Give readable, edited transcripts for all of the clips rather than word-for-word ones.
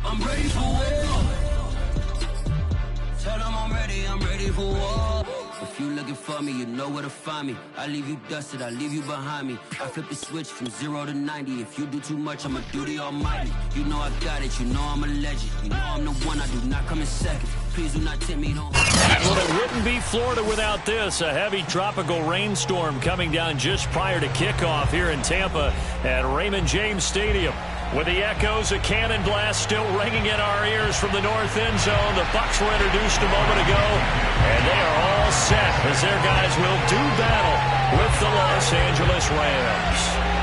I'm ready for war. Tell them I'm ready for war. If you looking for me, you know where to find me. I leave you dusted, I leave you behind me. I flip the switch from 0 to 90. If you do too much, I'ma do the almighty. You know I got it, you know I'm a legend. You know I'm the one, I do not come in second. Please do not tempt me, don't. Well, it wouldn't be Florida without this. A heavy tropical rainstorm coming down just prior to kickoff here in Tampa at Raymond James Stadium. With the echoes of cannon blast still ringing in our ears from the north end zone, the Bucs were introduced a moment ago, and they are all set as their guys will do battle with the Los Angeles Rams.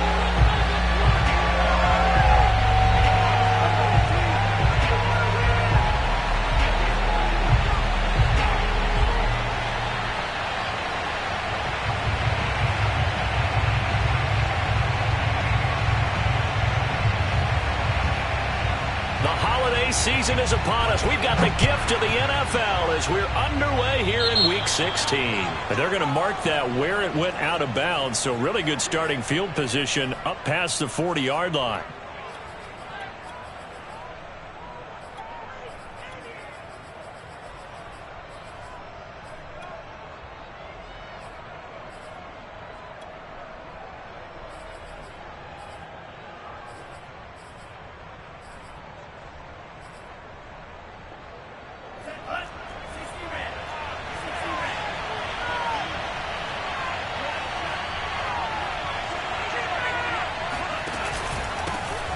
Season is upon us. We've got the gift of the NFL as we're underway here in Week 16. And they're going to mark that where it went out of bounds, so really good starting field position up past the 40-yard line.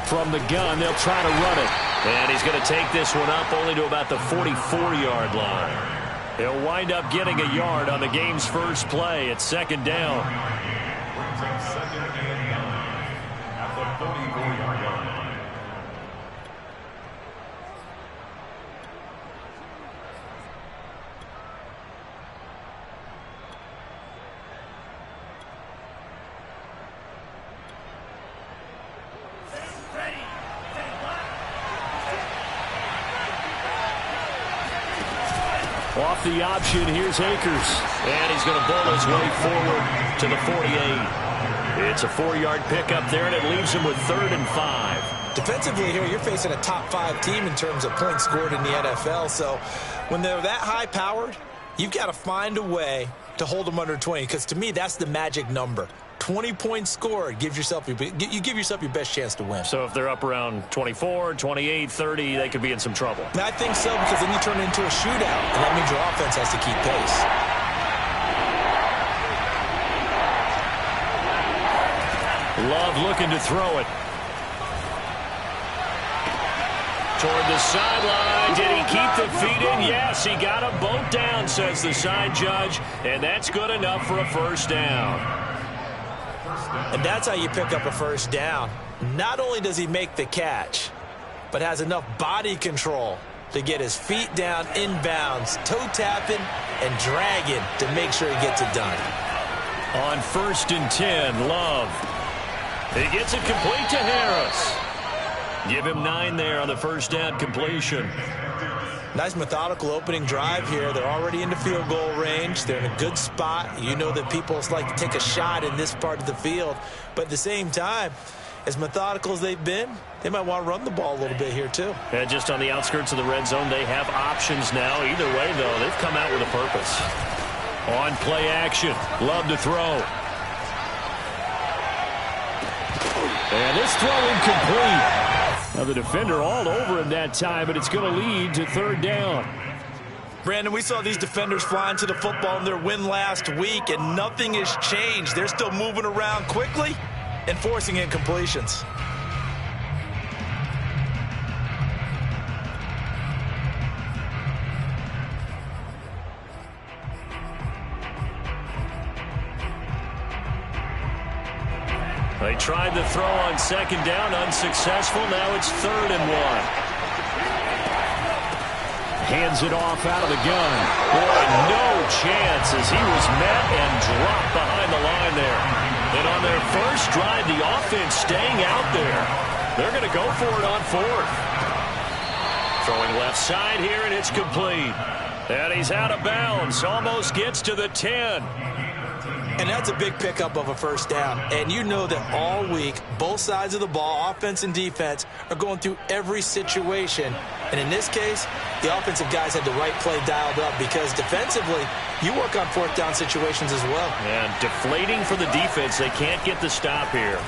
From the gun, they'll try to run it. And he's going to take this one up only to about the 44-yard line. He'll wind up getting a yard on the game's first play at second down. Second and 9 at the 44-yard line. Off the option, here's Akers. And he's going to bowl his way forward to the 48. It's a 4-yard pickup there, and it leaves him with 3rd and 5. Defensively here, you're facing a top-5 team in terms of points scored in the NFL. So when they're that high-powered, you've got to find a way to hold them under 20. Because to me, that's the magic number. 20 points scored, you give yourself your best chance to win. So if they're up around 24, 28, 30, they could be in some trouble. And I think so, because then you turn it into a shootout, and that means your offense has to keep pace. Love looking to throw it. Toward the sideline. Did he keep the feet in? Yes, he got them both down, says the side judge, and that's good enough for a first down. And that's how you pick up a first down. Not only does he make the catch, but has enough body control to get his feet down inbounds, toe tapping and dragging to make sure he gets it done. On 1st and 10, Love. He gets it complete to Harris. Give him 9 there on the first down completion. Nice methodical opening drive here. They're already into field goal range. They're in a good spot. You know that people like to take a shot in this part of the field. But at the same time, as methodical as they've been, they might want to run the ball a little bit here too. And just on the outskirts of the red zone, they have options now. Either way, though, they've come out with a purpose. On play action, Love to throw. And this throw incomplete. Now the defender all over him that time, but it's going to lead to 3rd down. Brandon, we saw these defenders flying to the football in their win last week, and nothing has changed. They're still moving around quickly and forcing incompletions. They tried the throw on 2nd down, unsuccessful. Now it's 3rd and 1. Hands it off out of the gun. Boy, no chance as he was met and dropped behind the line there. And on their first drive, the offense staying out there. They're going to go for it on 4th. Throwing left side here, and it's complete. And he's out of bounds. Almost gets to the 10. And that's a big pickup of a first down. And you know that all week, both sides of the ball, offense and defense, are going through every situation. And in this case, the offensive guys had the right play dialed up because defensively, you work on fourth down situations as well. And deflating for the defense. They can't get the stop here.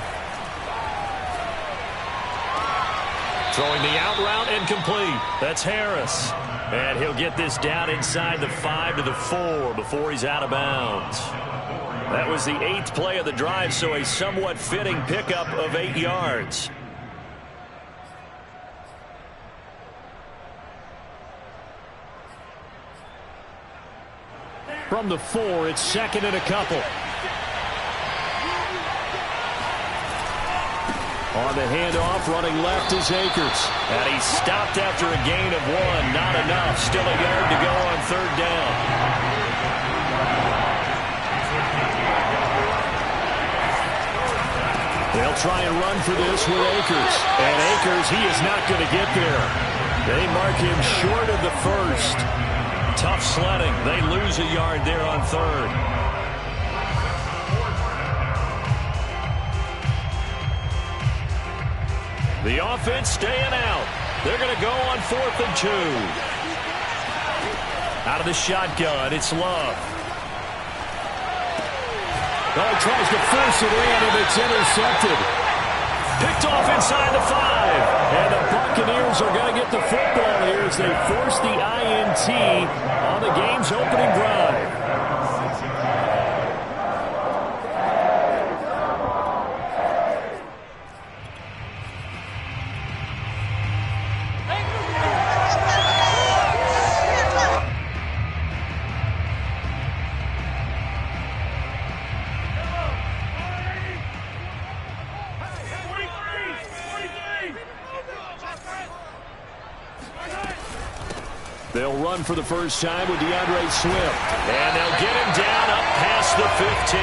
Throwing the out route incomplete. That's Harris. And he'll get this down inside the 5 to the 4 before he's out of bounds. That was the 8th play of the drive, so a somewhat fitting pickup of 8 yards. From the 4, it's 2nd and a couple. On the handoff, running left is Akers. And he's stopped after a gain of 1. Not enough. Still a yard to go on 3rd down. They'll try and run for this with Akers. And Akers, he is not going to get there. They mark him short of the 1st. Tough sledding. They lose a yard there on 3rd. The offense staying out. They're going to go on 4th and 2. Out of the shotgun, it's Love. Oh, he tries to force it in, and it's intercepted. Picked off inside the 5. And the Buccaneers are going to get the football here as they force the INT on the game's opening drive. They'll run for the first time with DeAndre Swift. And they'll get him down up past the 15.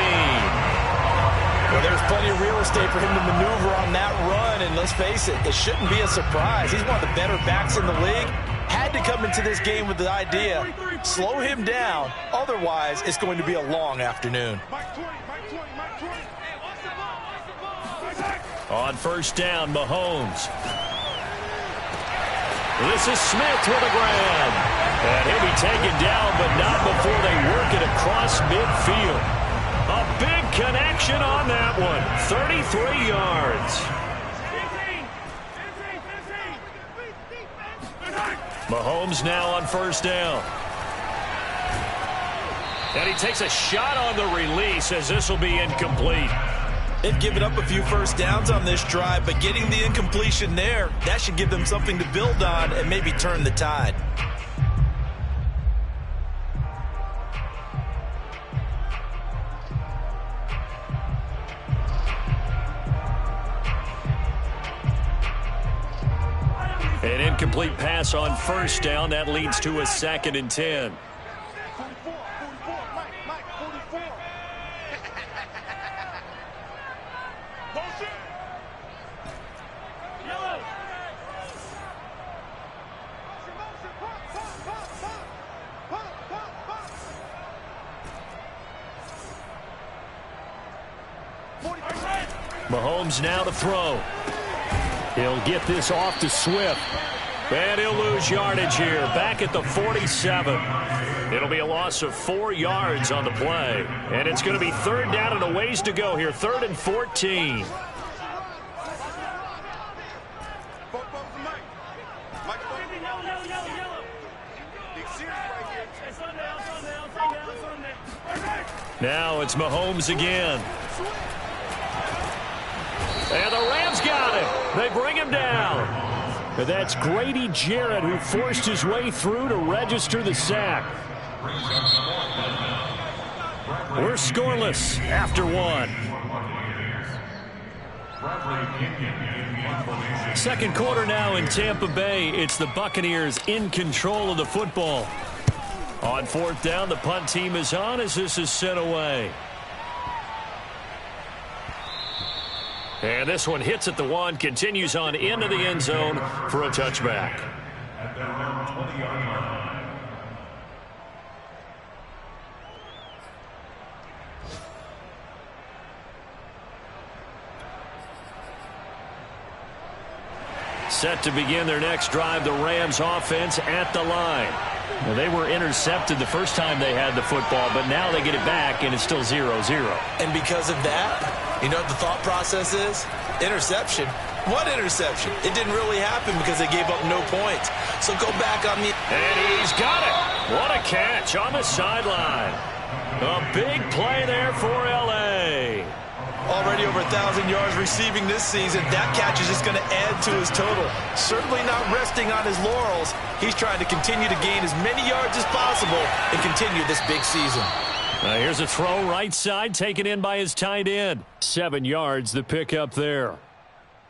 Well, there's plenty of real estate for him to maneuver on that run. And let's face it, it shouldn't be a surprise. He's one of the better backs in the league. Had to come into this game with the idea, slow him down. Otherwise, it's going to be a long afternoon. On first down, Mahomes. This is Smith with a grab. And he'll be taken down, but not before they work it across midfield. A big connection on that one. 33 yards. Mahomes now on first down. And he takes a shot on the release as this will be incomplete. They've given up a few first downs on this drive, but getting the incompletion there, that should give them something to build on and maybe turn the tide. An incomplete pass on first down. That leads to a 2nd and 10. Mahomes now to throw. He'll get this off to Swift. And he'll lose yardage here. Back at the 47. It'll be a loss of 4 yards on the play. And it's going to be 3rd down and a ways to go here. 3rd and 14. Now it's Mahomes again. And the Rams got him. They bring him down. And that's Grady Jarrett who forced his way through to register the sack. We're scoreless after 1. Second quarter now in Tampa Bay. It's the Buccaneers in control of the football. On 4th down, the punt team is on as this is sent away. And this one hits at the 1, continues on into the end zone for a touchback. At their own 20-yard line. set to begin their next drive. The Rams offense at the line. Well, they were intercepted the first time they had the football, but now they get it back, and it's still 0-0. And because of that, you know what the thought process is? Interception. What interception? It didn't really happen because they gave up no points. So go back on the... And he's got it. What a catch on the sideline. A big play there for L.A. Already over 1,000 yards receiving this season. That catch is just going to add to his total. Certainly not resting on his laurels. He's trying to continue to gain as many yards as possible and continue this big season. Here's a throw right side, taken in by his tight end. 7 yards, the pickup there.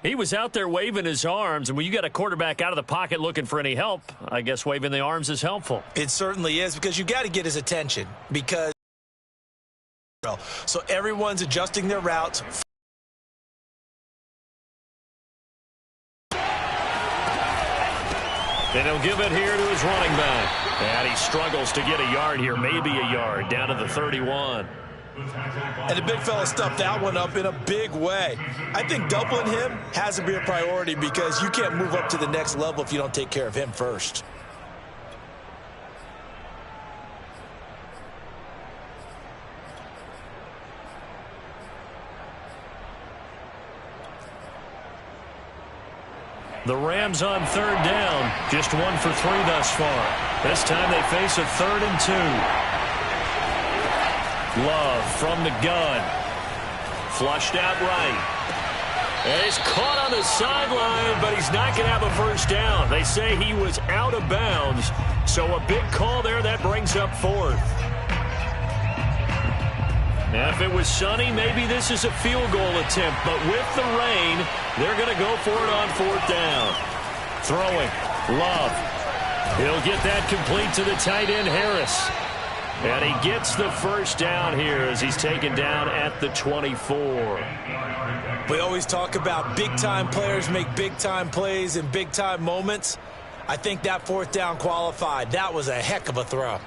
He was out there waving his arms, and when you got a quarterback out of the pocket looking for any help, I guess waving the arms is helpful. It certainly is, because you got to get his attention, because so everyone's adjusting their routes. And he'll give it here to his running back. And he struggles to get a yard here, maybe a yard, down to the 31. And the big fella stuffed that one up in a big way. I think doubling him has to be a priority, because you can't move up to the next level if you don't take care of him first. The Rams on third down, just 1 for 3 thus far. This time they face a 3rd and 2. Love from the gun. Flushed out right. And he's caught on the sideline, but he's not going to have a first down. They say he was out of bounds, so a big call there that brings up 4th. Now, if it was sunny, maybe this is a field goal attempt. But with the rain, they're going to go for it on 4th down. Throwing. Love. He'll get that complete to the tight end, Harris. And he gets the first down here as he's taken down at the 24. We always talk about big-time players make big-time plays in big-time moments. I think that 4th down qualified. That was a heck of a throw.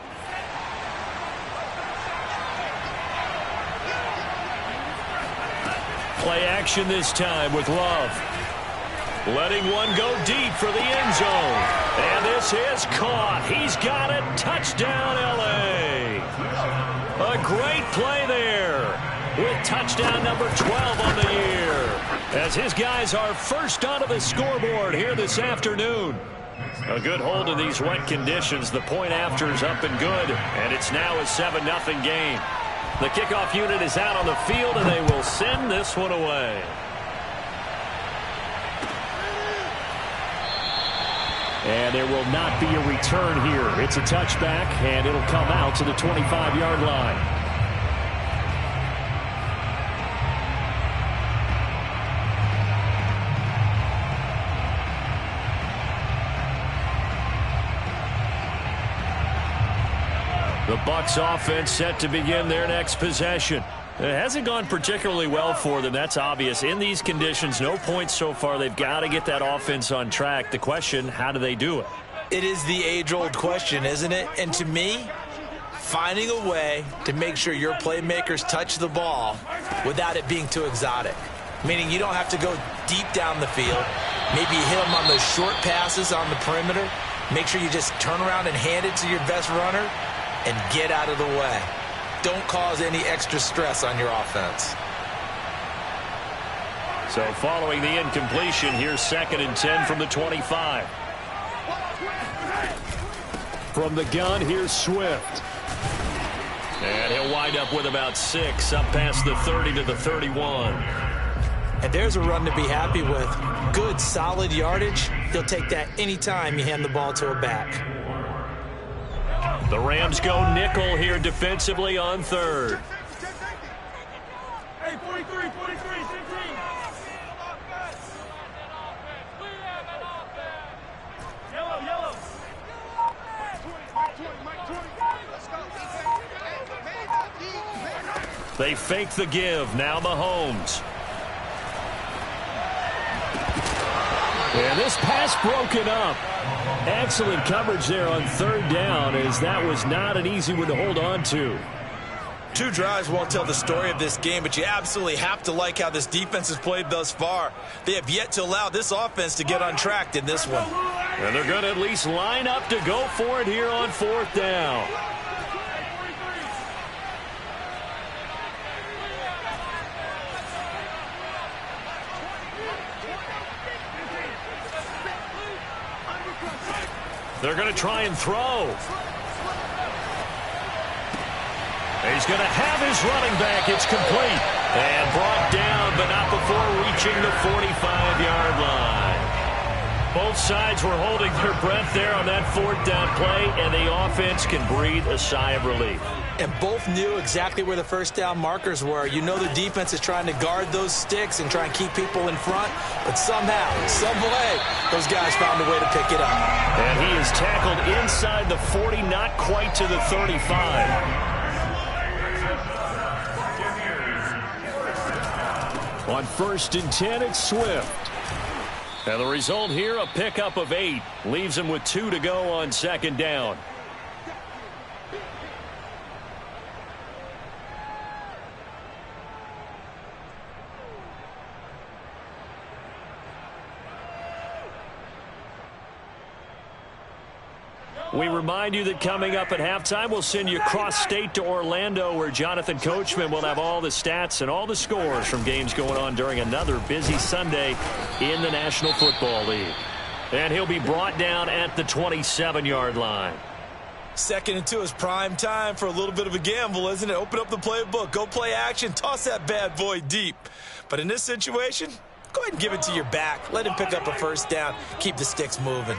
Play action this time with Love. Letting one go deep for the end zone. And this is caught. He's got it. Touchdown, L.A. A great play there with touchdown number 12 on the year, as his guys are first onto the scoreboard here this afternoon. A good hold in these wet conditions. The point after is up and good, and it's now a 7-0 game. The kickoff unit is out on the field, and they will send this one away. And there will not be a return here. It's a touchback, and it'll come out to the 25-yard line. The Bucs offense set to begin their next possession. It hasn't gone particularly well for them. That's obvious. In these conditions, no points so far. They've got to get that offense on track. The question, how do they do it? It is the age-old question, isn't it? And to me, finding a way to make sure your playmakers touch the ball without it being too exotic. Meaning you don't have to go deep down the field. Maybe you hit them on those short passes on the perimeter. Make sure you just turn around and hand it to your best runner and get out of the way. Don't cause any extra stress on your offense. So following the incompletion, here's 2nd and 10 from the 25. From the gun, here's Swift. And he'll wind up with about 6, up past the 30 to the 31. And there's a run to be happy with. Good, solid yardage. He'll take that anytime you hand the ball to a back. The Rams go nickel here defensively on 3rd. Hey, 43, 15. Yellow. They fake the give. Now Mahomes. And this pass broken up. Excellent coverage there on 3rd down, as that was not an easy one to hold on to. Two drives won't tell the story of this game, but you absolutely have to like how this defense has played thus far. They have yet to allow this offense to get untracked in this one. And they're going to at least line up to go for it here on 4th down. They're going to try and throw. He's going to have his running back. It's complete. And brought down, but not before reaching the 45-yard line. Both sides were holding their breath there on that 4th down play, and the offense can breathe a sigh of relief. And both knew exactly where the first down markers were. You know the defense is trying to guard those sticks and try and keep people in front, but somehow, some way, those guys found a way to pick it up. And he is tackled inside the 40, not quite to the 35. On 1st and 10, it's Swift. And the result here, a pickup of 8. Leaves him with 2 to go on 2nd down. We remind you that coming up at halftime, we'll send you cross-state to Orlando, where Jonathan Coachman will have all the stats and all the scores from games going on during another busy Sunday in the National Football League. And he'll be brought down at the 27-yard line. 2nd and 2 is prime time for a little bit of a gamble, isn't it? Open up the playbook, go play action, toss that bad boy deep. But in this situation, go ahead and give it to your back. Let him pick up a 1st down, keep the sticks moving.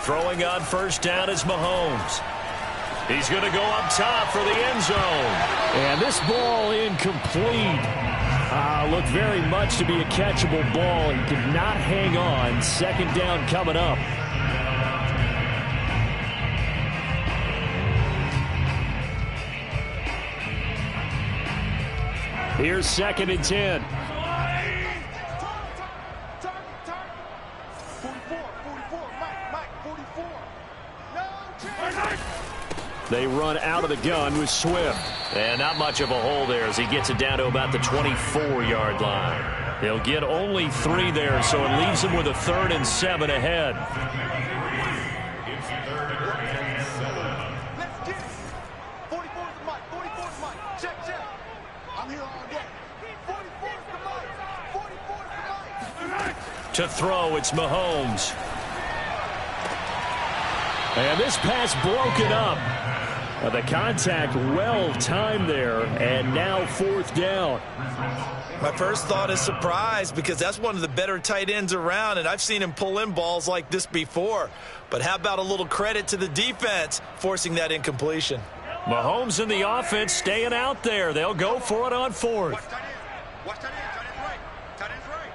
Throwing on 1st down is Mahomes. He's going to go up top for the end zone. And this ball incomplete. Looked very much to be a catchable ball. He did not hang on. 2nd down coming up. Here's 2nd and 10. They run out of the gun with Swift. And not much of a hole there as he gets it down to about the 24-yard line. He'll get only 3 there, so it leaves him with a 3rd and 7 ahead. It's 3rd and 7. Let's get it. 44's the mic. 44's the mic. Check. I'm here all day. 44's the mic. 44's the mic. To throw, it's Mahomes. And this pass broken up. The contact well timed there, and now 4th down. My first thought is surprise, because that's one of the better tight ends around, and I've seen him pull in balls like this before. But how about a little credit to the defense forcing that incompletion? Mahomes and the offense staying out there. They'll go for it on 4th. Watch tight end. Watch tight end. Tight end's right. Tight end's right.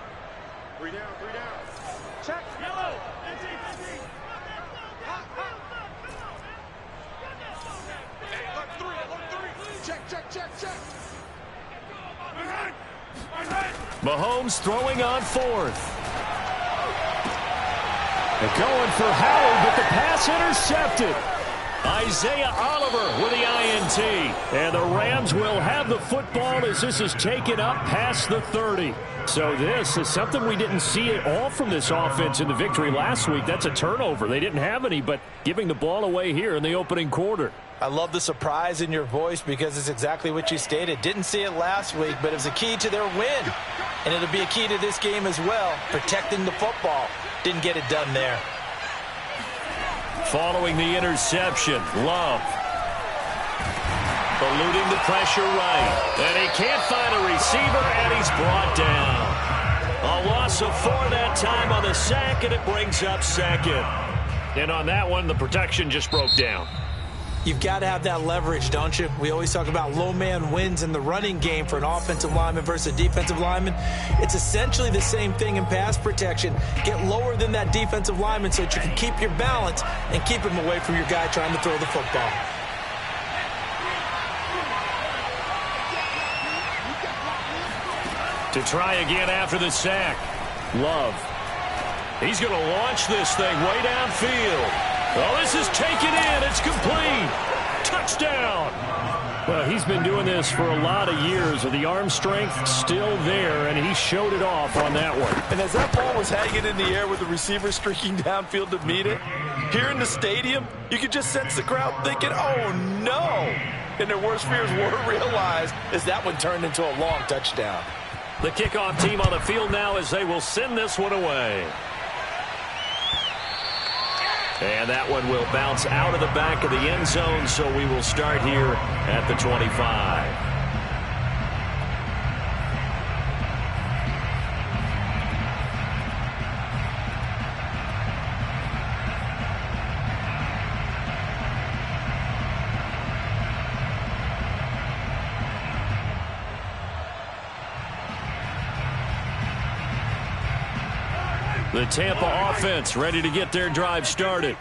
3 down. Check. Yellow. Hey, look 3. Check. Mahomes throwing on 4th. They're going for Howard, but the pass intercepted. Isaiah Oliver with the INT. And the Rams will have the football as this is taken up past the 30. So this is something we didn't see at all from this offense in the victory last week. That's a turnover. They didn't have any, but giving the ball away here in the opening quarter. I love the surprise in your voice, because it's exactly what you stated. Didn't see it last week, but it was a key to their win. And it'll be a key to this game as well, protecting the football. Didn't get it done there. Following the interception, Love. Eluding the pressure right. And he can't find a receiver, and he's brought down. A loss of 4 that time on the sack, and it brings up 2nd. And on that one, the protection just broke down. You've got to have that leverage, don't you? We always talk about low man wins in the running game for an offensive lineman versus a defensive lineman. It's essentially the same thing in pass protection. Get lower than that defensive lineman so that you can keep your balance and keep him away from your guy trying to throw the football. To try again after the sack. Love. He's going to launch this thing way downfield. Oh, this is taken in. It's complete. Touchdown. Well, he's been doing this for a lot of years with the arm strength still there, and he showed it off on that one. And as that ball was hanging in the air with the receiver streaking downfield to meet it, here in the stadium, you could just sense the crowd thinking, oh, no. And their worst fears were realized as that one turned into a long touchdown. The kickoff team on the field now as they will send this one away. And that one will bounce out of the back of the end zone, so we will start here at the 25. The Tampa offense ready to get their drive started.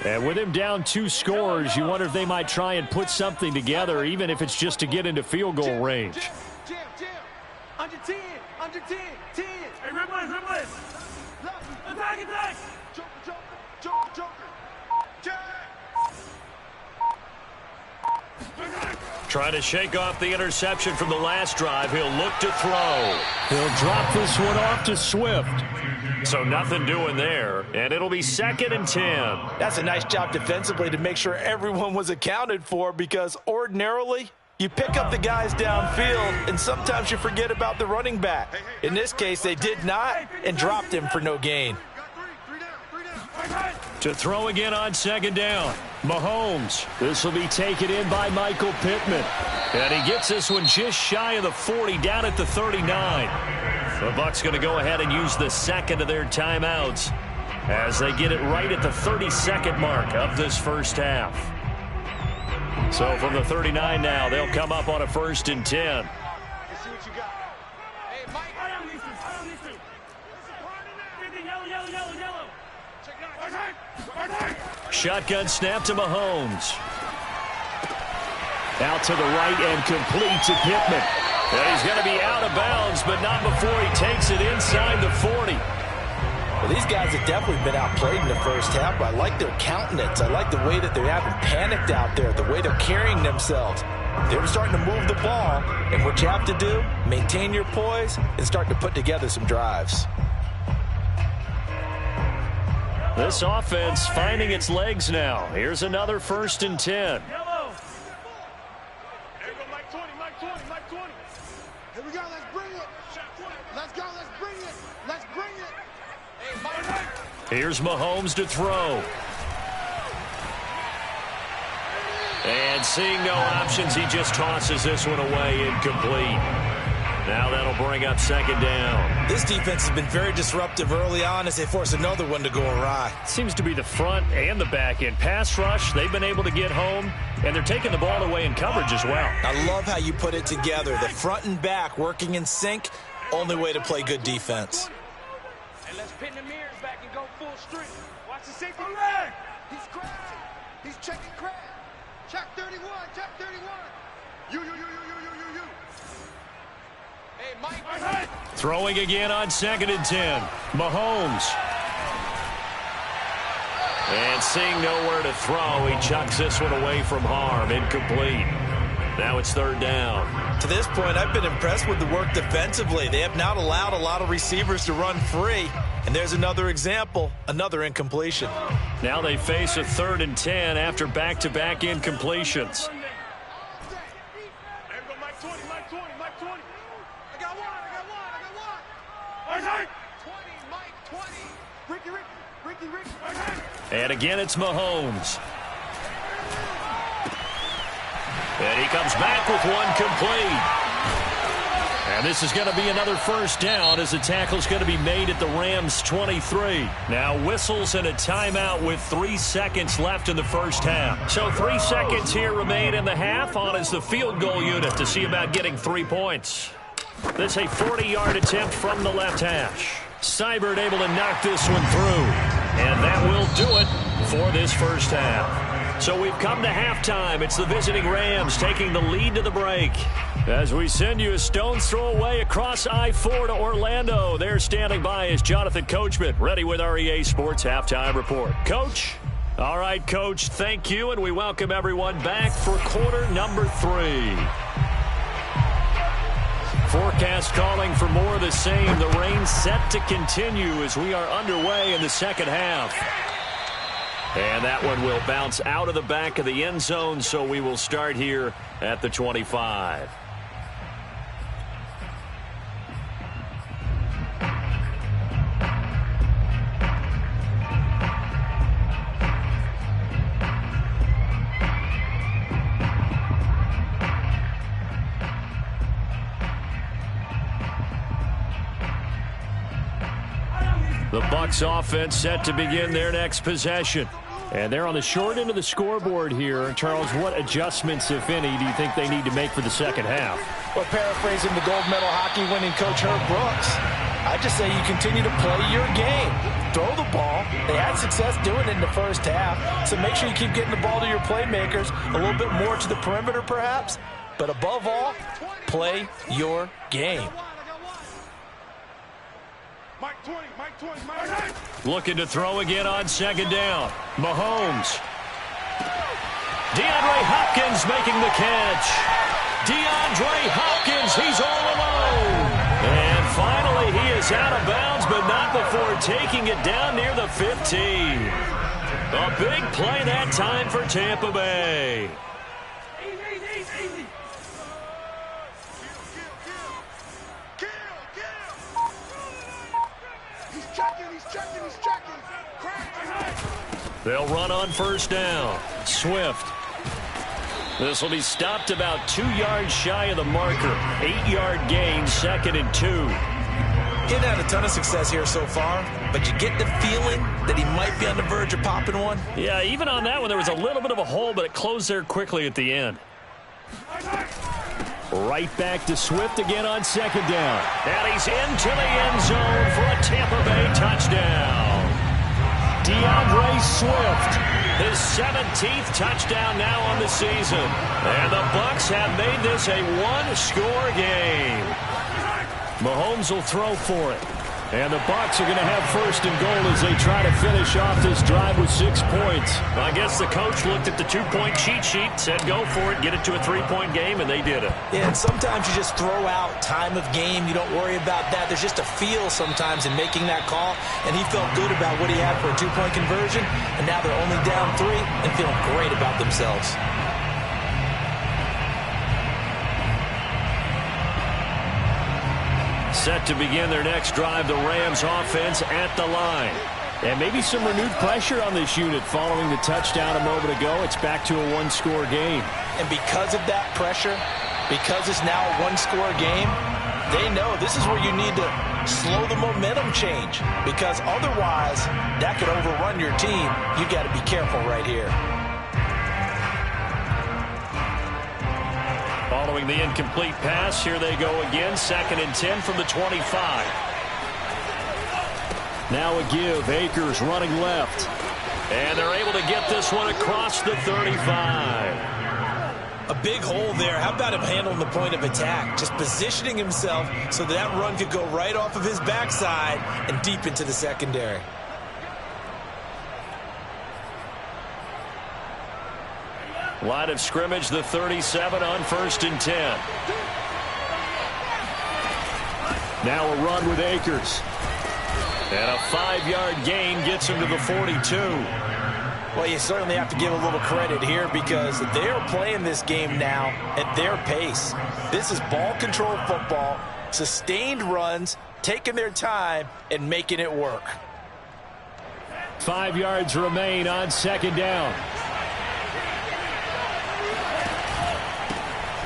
And with him down 2 scores, you wonder if they might try and put something together, even if it's just to get into field goal range. Jam. Under 10. Under 10. 10. Hey, red blitz. Attack. Joker. Trying to shake off the interception from the last drive. He'll look to throw. He'll drop this one off to Swift. So nothing doing there, and it'll be 2nd and 10. That's a nice job defensively to make sure everyone was accounted for, because ordinarily you pick up the guys downfield and sometimes you forget about the running back. In this case, they did not and dropped him for no gain. To throw again on 2nd down. Mahomes. This will be taken in by Michael Pittman. And he gets this one just shy of the 40, down at the 39. The Bucs going to go ahead and use the second of their timeouts as they get it right at the 32nd mark of this first half. So from the 39 now, they'll come up on a 1st and 10. Let's see what you got. Hey, Mike. I don't need to. Yellow. Shotgun snap to Mahomes. Out to the right and complete to Pittman. And he's going to be out of bounds, but not before he takes it inside the 40. Well, these guys have definitely been outplayed in the first half, but I like their countenance. I like the way that they haven't panicked out there, the way they're carrying themselves. They're starting to move the ball, and what you have to do, maintain your poise and start to put together some drives. This offense finding its legs now. Here's another 1st and 10. Here we go, let's bring it. Let's go, let's bring it. Hey, Mike. Here's Mahomes to throw. And seeing no options, he just tosses this one away, incomplete. Now that'll bring up 2nd down. This defense has been very disruptive early on as they force another one to go awry. Seems to be the front and the back end. Pass rush, they've been able to get home, and they're taking the ball away in coverage as well. I love how you put it together. The front and back working in sync, only way to play good defense. And let's pin the mirrors back and go full strength. Watch the safety. He's crashing. He's checking crash. Check 31. You. Hey, Mike. Throwing again on 2nd and 10. Mahomes. And seeing nowhere to throw, he chucks this one away from harm. Incomplete. Now it's 3rd down. To this point, I've been impressed with the work defensively. They have not allowed a lot of receivers to run free. And there's another example, another incompletion. Now they face a 3rd and 10 after back-to-back incompletions. And again, it's Mahomes. And he comes back with one complete. And this is going to be another 1st down as the tackle's going to be made at the Rams' 23. Now whistles and a timeout with 3 seconds left in the first half. So 3 seconds here remain in the half. On is the field goal unit to see about getting 3 points. This a 40-yard attempt from the left hash. Seibert able to knock this one through. And that will do it for this first half. So we've come to halftime. It's the visiting Rams taking the lead to the break. As we send you a stone's throw away across I-4 to Orlando. There standing by is Jonathan Coachman, ready with our EA Sports Halftime Report. Coach? All right, Coach, thank you, and we welcome everyone back for quarter number 3. Forecast calling for more of the same. The rain set to continue as we are underway in the second half. And that one will bounce out of the back of the end zone, so we will start here at the 25. The Bucs offense set to begin their next possession. And they're on the short end of the scoreboard here. Charles, what adjustments, if any, do you think they need to make for the second half? Well, paraphrasing the gold medal hockey winning coach Herb Brooks, I just say you continue to play your game. Throw the ball. They had success doing it in the first half, so make sure you keep getting the ball to your playmakers, a little bit more to the perimeter perhaps, but above all, play your game. Looking to throw again on second down. Mahomes. DeAndre Hopkins making the catch. DeAndre Hopkins, he's all alone. And finally he is out of bounds, but not before taking it down near the 15. A big play that time for Tampa Bay. They'll run on first down. Swift. This will be stopped about 2 yards shy of the marker. 8-yard gain, 2nd and 2. He's had a ton of success here so far, but you get the feeling that he might be on the verge of popping one. Yeah, even on that one, there was a little bit of a hole, but it closed there quickly at the end. Right back to Swift again on second down. And he's into the end zone for a Tampa Bay touchdown. DeAndre Swift, his 17th touchdown now on the season. And the Bucs have made this a one-score game. Mahomes will throw for it. And the Bucs are going to have first and goal as they try to finish off this drive with 6 points. I guess the coach looked at the 2-point cheat sheet, said go for it, get it to a 3-point game, and they did it. Yeah, and sometimes you just throw out time of game. You don't worry about that. There's just a feel sometimes in making that call, and he felt good about what he had for a 2-point conversion, and now they're only down 3 and feeling great about themselves. Set to begin their next drive, the Rams offense at the line. And maybe some renewed pressure on this unit following the touchdown a moment ago. It's back to a one-score game. And because of that pressure, because it's now a one-score game, they know this is where you need to slow the momentum change, because otherwise that could overrun your team. You got to be careful right here. Following the incomplete pass, here they go again. 2nd and 10 from the 25. Now a give. Akers running left. And they're able to get this one across the 35. A big hole there. How about him handling the point of attack? Just positioning himself so that run could go right off of his backside and deep into the secondary. Line of scrimmage, the 37 on 1st and 10. Now a run with Akers. And a 5-yard gain gets him to the 42. Well, you certainly have to give a little credit here because they're playing this game now at their pace. This is ball control football, sustained runs, taking their time and making it work. 5 yards remain on second down.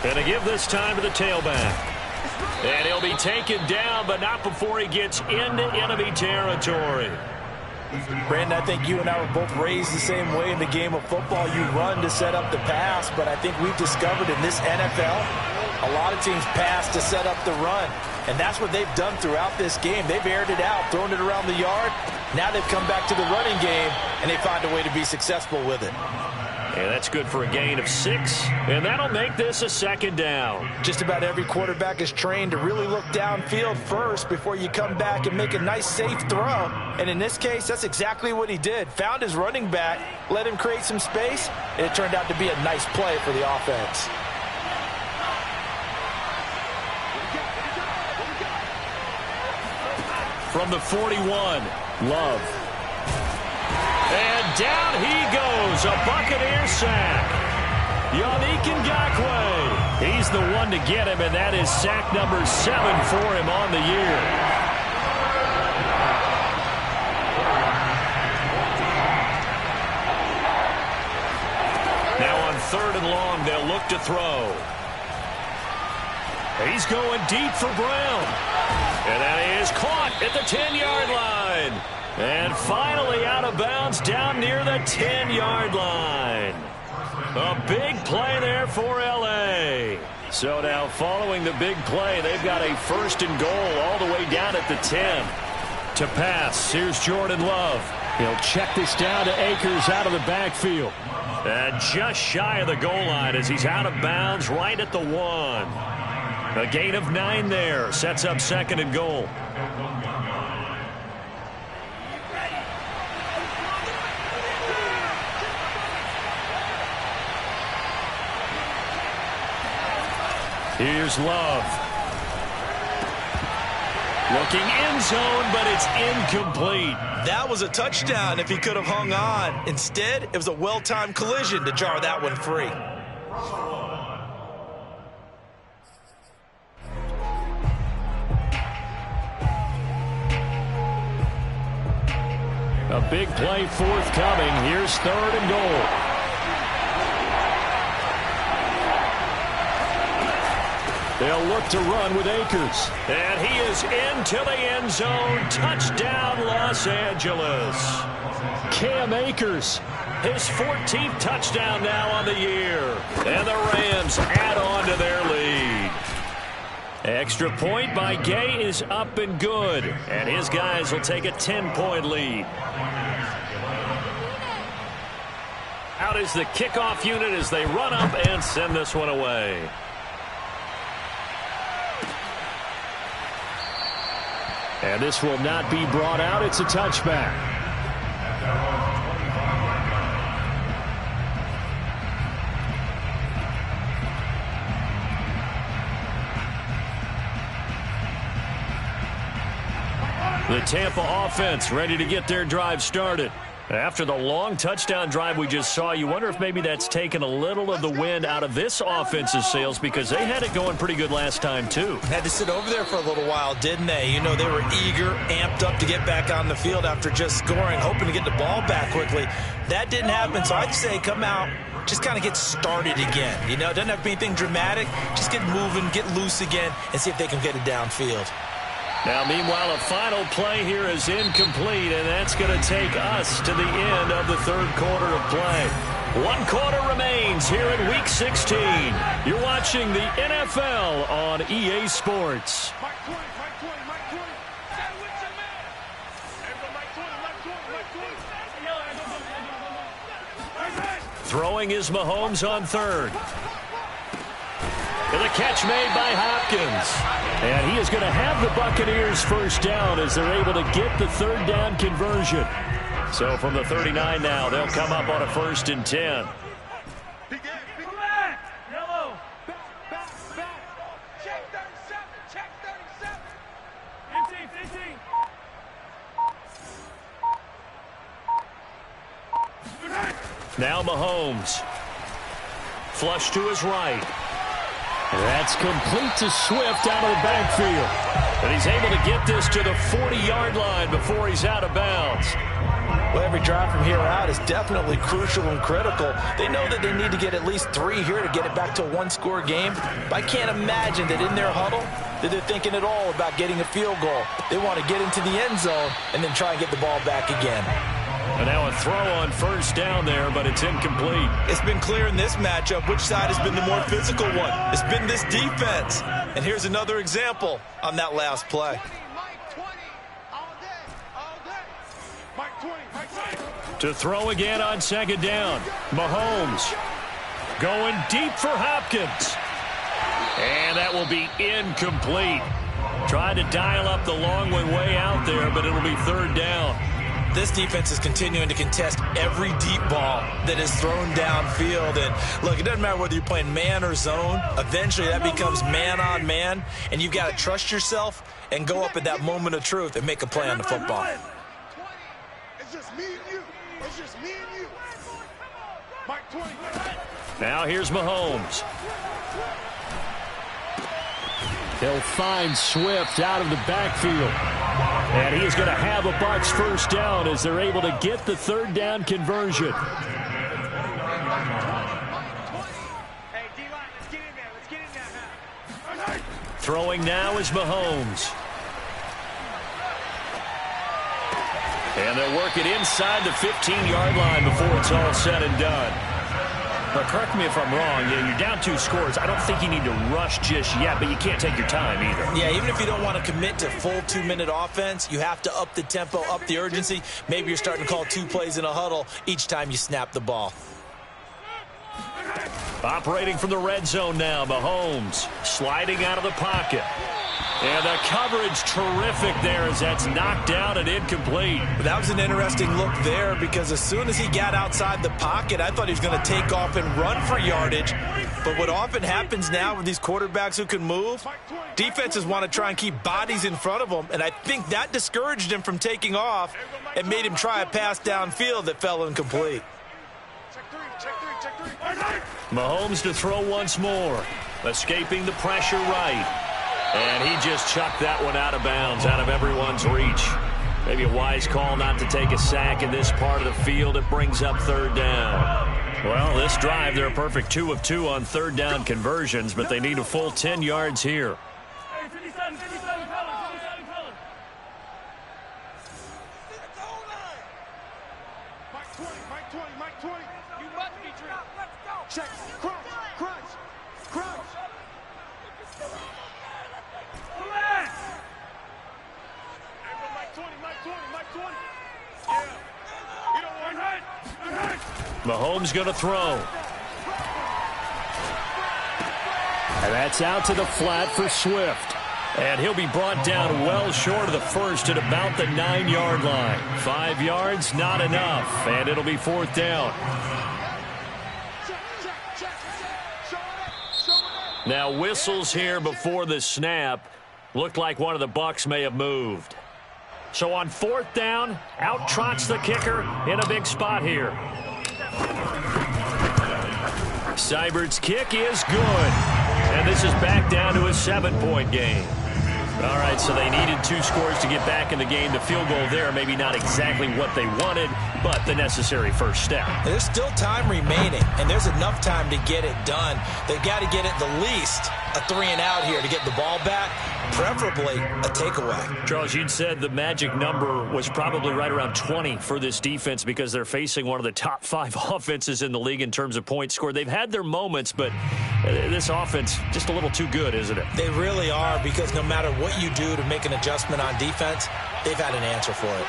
And to give this time to the tailback. And he'll be taken down, but not before he gets into enemy territory. Brandon, I think you and I were both raised the same way in the game of football. You run to set up the pass, but I think we've discovered in this NFL, a lot of teams pass to set up the run. And that's what they've done throughout this game. They've aired it out, thrown it around the yard. Now they've come back to the running game, and they find a way to be successful with it. And that's good for a gain of 6, and that'll make this a 2nd down. Just about every quarterback is trained to really look downfield first before you come back and make a nice, safe throw. And in this case, that's exactly what he did. Found his running back, let him create some space, and it turned out to be a nice play for the offense. From the 41, Love. And down he goes, a Buccaneer sack. Yannick Ngakoue. He's the one to get him, and that is sack number 7 for him on the year. Now on 3rd and long, they'll look to throw. He's going deep for Brown. And that is caught at the 10-yard line. And finally out of bounds down near the 10-yard line. A big play there for L.A. So now following the big play, they've got a 1st and goal all the way down at the 10. To pass, here's Jordan Love. He'll check this down to Akers out of the backfield. And just shy of the goal line as he's out of bounds right at the 1. A gain of 9 there. Sets up 2nd and goal. Here's Love. Looking end zone, but it's incomplete. That was a touchdown if he could have hung on. Instead, it was a well-timed collision to jar that one free. A big play forthcoming. Here's 3rd and goal. They'll look to run with Akers. And he is into the end zone. Touchdown, Los Angeles. Cam Akers, his 14th touchdown now on the year. And the Rams add on to their lead. Extra point by Gay is up and good. And his guys will take a 10-point lead. Out is the kickoff unit as they run up and send this one away. And this will not be brought out. It's a touchback. The Tampa offense ready to get their drive started. After the long touchdown drive we just saw, you wonder if maybe that's taken a little of the wind out of this offense's sails because they had it going pretty good last time, too. Had to sit over there for a little while, didn't they? You know, they were eager, amped up to get back on the field after just scoring, hoping to get the ball back quickly. That didn't happen, so I'd say come out, just kind of get started again. You know, it doesn't have to be anything dramatic. Just get moving, get loose again, and see if they can get it downfield. Now, meanwhile, a final play here is incomplete, and that's going to take us to the end of the 3rd quarter of play. 1 quarter remains here in Week 16. You're watching the NFL on EA Sports. Throwing is Mahomes on 3rd. And the catch made by Hopkins. And he is going to have the Buccaneers 1st down as they're able to get the 3rd down conversion. So from the 39 now, they'll come up on a 1st and 10. Now Mahomes. Flush to his right. That's complete to Swift out of the backfield. And he's able to get this to the 40-yard line before he's out of bounds. Well, every drive from here out is definitely crucial and critical. They know that they need to get at least 3 here to get it back to a 1-score game. But I can't imagine that in their huddle that they're thinking at all about getting a field goal. They want to get into the end zone and then try and get the ball back again. And now a throw on 1st down there, but it's incomplete. It's been clear in this matchup which side has been the more physical one. It's been this defense. And here's another example on that last play. To throw again on second down. Mahomes going deep for Hopkins. And that will be incomplete. Tried to dial up the long one way out there, but it'll be third down. This defense is continuing to contest every deep ball that is thrown downfield. And look, it doesn't matter whether you're playing man or zone. Eventually that becomes man on man, and you've got to trust yourself and go up at that moment of truth and make a play on the football. It's just me and you. It's just me and you. Mike 20. Now here's Mahomes. They'll find Swift out of the backfield. And he is going to have a Bucs first down as they're able to get the third down conversion. Hey, D-line, let's get in there. Let's get in there now. Throwing now is Mahomes. And they'll work it inside the 15-yard line before it's all said and done. But correct me if I'm wrong, you're down 2 scores. I don't think you need to rush just yet, but you can't take your time either. Yeah, even if you don't want to commit to full 2-minute offense, you have to up the tempo, up the urgency. Maybe you're starting to call 2 plays in a huddle each time you snap the ball. Operating from the red zone now, Mahomes sliding out of the pocket. And the coverage terrific there as that's knocked down and incomplete. That was an interesting look there because as soon as he got outside the pocket, I thought he was going to take off and run for yardage. But what often happens now with these quarterbacks who can move, defenses want to try and keep bodies in front of them, and I think that discouraged him from taking off and made him try a pass downfield that fell incomplete. Check three. Mahomes to throw once more, escaping the pressure right. And he just chucked that one out of bounds, out of everyone's reach. Maybe a wise call not to take a sack in this part of the field. It brings up third down. Well, this drive, they're a perfect 2 of 2 on third down conversions, but they need a full 10 yards here. Mike 20. You must be drilled. Check. Crunch. Mike 20. Yeah. You don't want right. Mahomes going to throw. And that's out to the flat for Swift. And he'll be brought down well short of the first at about the 9-yard line. 5 yards, not enough. And it'll be fourth down. Now whistles here before the snap. Looked like one of the Bucs may have moved. So on fourth down, out trots the kicker in a big spot here. Seibert's kick is good. And this is back down to a 7-point game. All right, so they needed 2 scores to get back in the game. The field goal there, maybe not exactly what they wanted, but the necessary first step. There's still time remaining, and there's enough time to get it done. They've got to get at the least a 3-and-out here to get the ball back, preferably a takeaway. Charles, you'd said the magic number was probably right around 20 for this defense because they're facing one of the top 5 offenses in the league in terms of points scored. They've had their moments, but this offense just a little too good, isn't it? They really are, because no matter what you do to make an adjustment on defense, they've had an answer for it.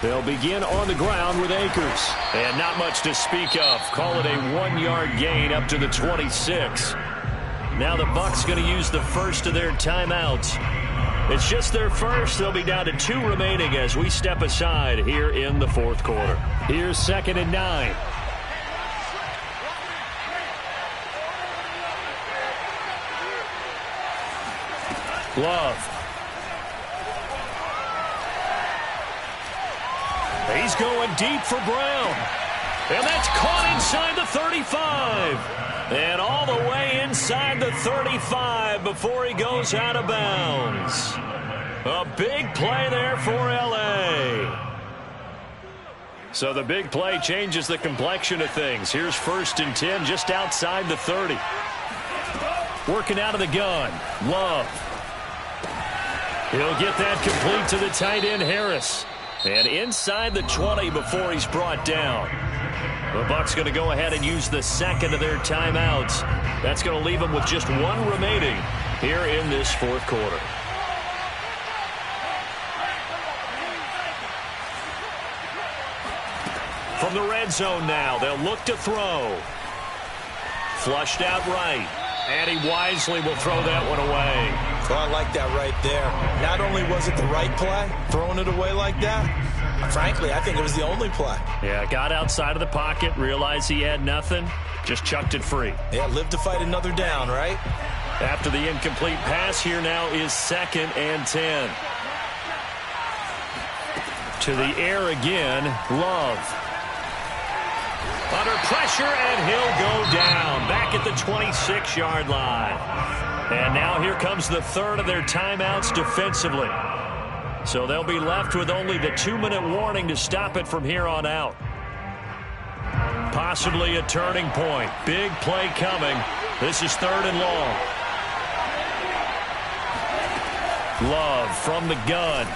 They'll begin on the ground with Akers. And not much to speak of. Call it a 1-yard gain up to the 26. Now the Bucs going to use the first of their timeouts. It's just their first. They'll be down to 2 remaining as we step aside here in the fourth quarter. Here's 2nd and 9. Love. He's going deep for Brown. And that's caught inside the 35. And all the way inside the 35 before he goes out of bounds. A big play there for L.A. So the big play changes the complexion of things. Here's 1st and 10 just outside the 30. Working out of the gun. Love. He'll get that complete to the tight end, Harris. And inside the 20 before he's brought down. The Bucs going to go ahead and use the 2nd of their timeouts. That's going to leave them with just 1 remaining here in this fourth quarter. from the red zone now. They'll look to throw. Flushed out right. And he wisely will throw that one away. Well, I like that right there. Not only was it the right play, throwing it away like that, frankly, I think it was the only play. Yeah, got outside of the pocket, realized he had nothing, just chucked it free. Yeah, live to fight another down, right? After the incomplete pass, here now is 2nd and 10. To the air again, Love. Under pressure, and he'll go down. Back at the 26-yard line. And now here comes the third of their timeouts defensively. So they'll be left with only the 2-minute warning to stop it from here on out. Possibly a turning point. Big play coming. This is 3rd and long. Love from the gun.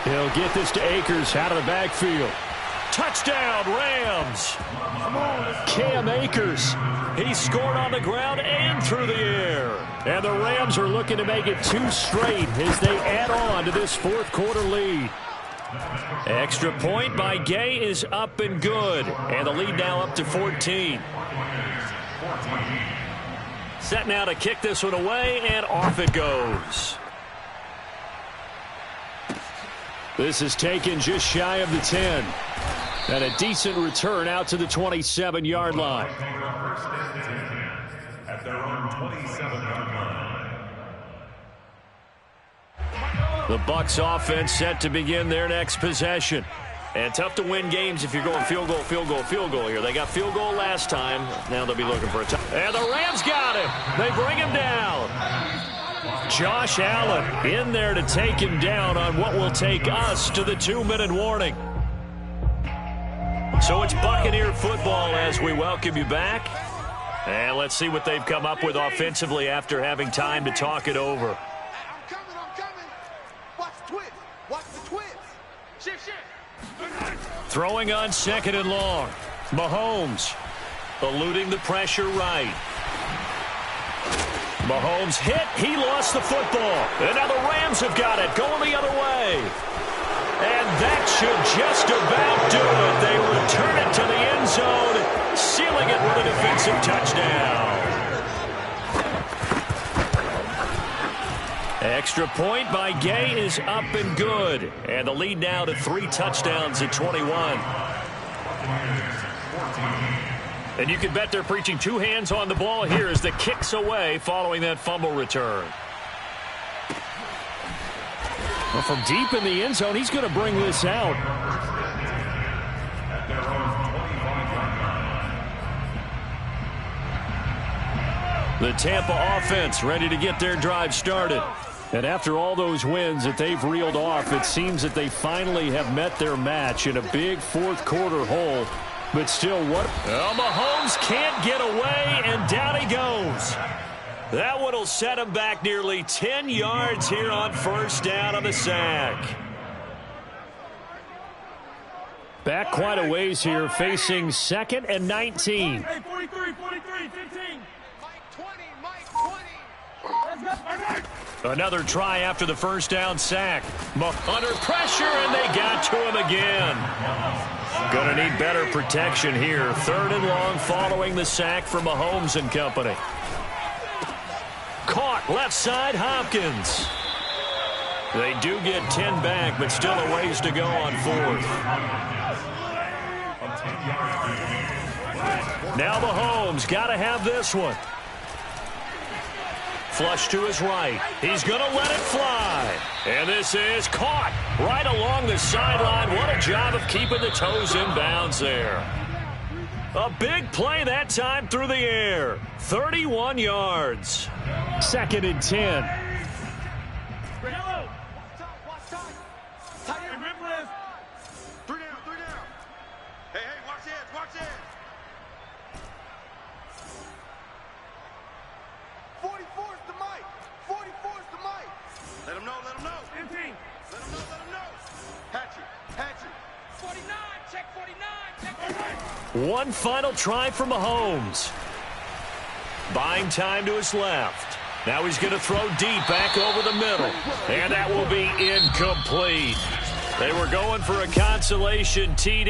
He'll get this to Akers out of the backfield. Touchdown, Rams. Cam Akers. He scored on the ground and through the air. And the Rams are looking to make it 2 straight as they add on to this 4th quarter lead. Extra point by Gay is up and good. And the lead now up to 14. Set now to kick this one away, and off it goes. This is taken just shy of the 10. And a decent return out to the 27-yard line. At their own 27-yard line. The Bucs offense set to begin their next possession. And tough to win games if you're going field goal, field goal, field goal here. They got field goal last time. Now they'll be looking for a touchdown. And the Rams got him. They bring him down. Josh Allen in there to take him down on what will take us to the 2-minute warning. So it's Buccaneer football as we welcome you back. And let's see what they've come up with offensively after having time to talk it over. I'm coming. Watch the twist. Watch the twist. Shift. Throwing on 2nd and long. Mahomes eluding the pressure right. Mahomes hit. He lost the football. And now the Rams have got it. Going the other way. And that should just about do it. They return it to the end zone, sealing it with a defensive touchdown. Extra point by Gay is up and good. And the lead now to 3 touchdowns at 21. And you can bet they're preaching 2 hands on the ball here as the kick's away following that fumble return. Well, from deep in the end zone, he's going to bring this out. The Tampa offense ready to get their drive started. And after all those wins that they've reeled off, it seems that they finally have met their match in a big 4th quarter hole. But still, what? Well, Mahomes can't get away, and down he goes. That one will set him back nearly 10 yards here on 1st down on the sack. Back quite a ways here, facing 2nd and 19. Hey, 43, 15. Mike 20. Another try after the 1st down sack. Under pressure, and they got to him again. Going to need better protection here. 3rd and long following the sack from Mahomes and company. Caught left side, Hopkins. They do get 10 back, but still a ways to go on 4th. Now Mahomes got to have this one. Flush to his right. He's going to let it fly. And this is caught right along the sideline. What a job of keeping the toes in bounds there. A big play that time through the air. 31 yards. 2nd and 10. Watch time. Remember this. 3 down. Hey, watch it. 44's the mic. Let him know. 15. Let him know. Hatchet. 49. Check 49. One final try for Mahomes. Buying time to his left. Now he's going to throw deep back over the middle. And that will be incomplete. They were going for a consolation TD.